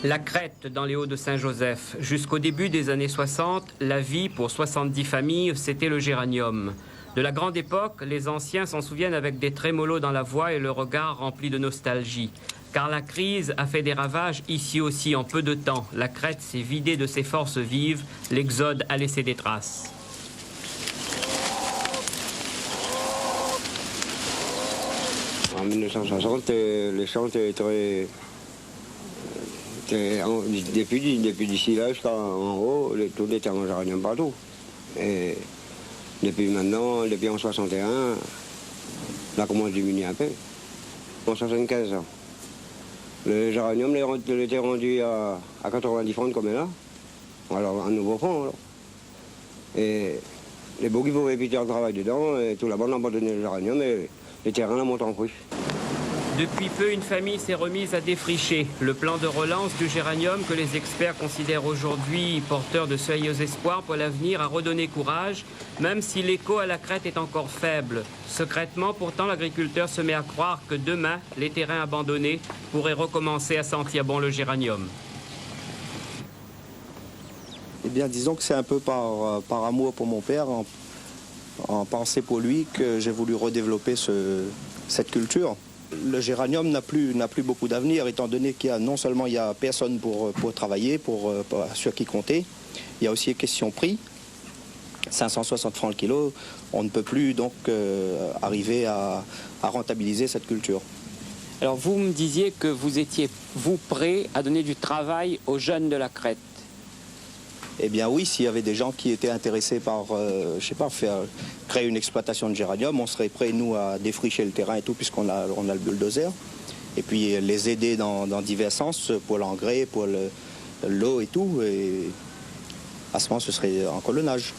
La Crête dans les Hauts-de-Saint-Joseph. Jusqu'au début des années 60, la vie pour 70 familles, c'était le géranium. De la grande époque, les anciens s'en souviennent avec des trémolos dans la voix et le regard rempli de nostalgie. Car la crise a fait des ravages ici aussi en peu de temps. La Crête s'est vidée de ses forces vives, l'exode a laissé des traces. En 1960, les champs étaient très... Depuis d'ici là jusqu'en haut, tout était en géranium partout. Et depuis maintenant, depuis en 61, la commence diminué un peu. En 75 ans. Le géranium était rendu à 90 francs comme là. Alors un nouveau franc. Alors. Et les beaux qui pouvaient éviter le travail dedans, et tout la bande a abandonné le géranium et les terrains la montent en prix. Depuis peu, une famille s'est remise à défricher. Le plan de relance du géranium que les experts considèrent aujourd'hui porteur de sérieux espoirs pour l'avenir a redonné courage, même si l'écho à la Crête est encore faible. Secrètement, pourtant, l'agriculteur se met à croire que demain, les terrains abandonnés pourraient recommencer à sentir bon le géranium. Eh bien, disons que c'est un peu par amour pour mon père, en pensée pour lui, que j'ai voulu redévelopper cette culture. Le géranium n'a plus beaucoup d'avenir, étant donné qu'il y a non seulement il y a personne pour travailler, pour ceux qui comptaient, il y a aussi une question prix. 560 francs le kilo, on ne peut plus donc arriver à rentabiliser cette culture. Alors vous me disiez que vous étiez, vous, prêt à donner du travail aux jeunes de la Crête. Eh bien oui, s'il y avait des gens qui étaient intéressés par, je sais pas, créer une exploitation de géranium, on serait prêts, nous, à défricher le terrain et tout, puisqu'on a le bulldozer. Et puis les aider dans divers sens, pour l'engrais, pour l'eau et tout. Et à ce moment, ce serait en colonnage.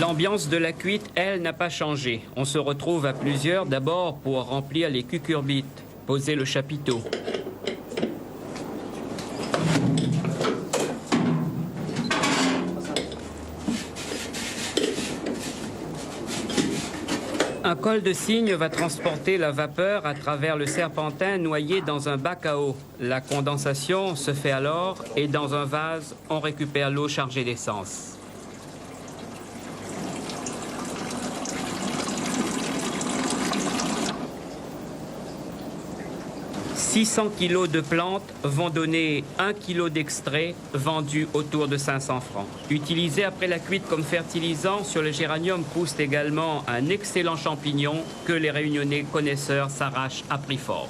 L'ambiance de la cuite, elle, n'a pas changé. On se retrouve à plusieurs, d'abord pour remplir les cucurbites, poser le chapiteau. Un col de cygne va transporter la vapeur à travers le serpentin noyé dans un bac à eau. La condensation se fait alors et dans un vase, on récupère l'eau chargée d'essence. 600 kg de plantes vont donner 1 kg d'extrait vendu autour de 500 francs. Utilisé après la cuite comme fertilisant, sur le géranium pousse également un excellent champignon que les réunionnais connaisseurs s'arrachent à prix fort.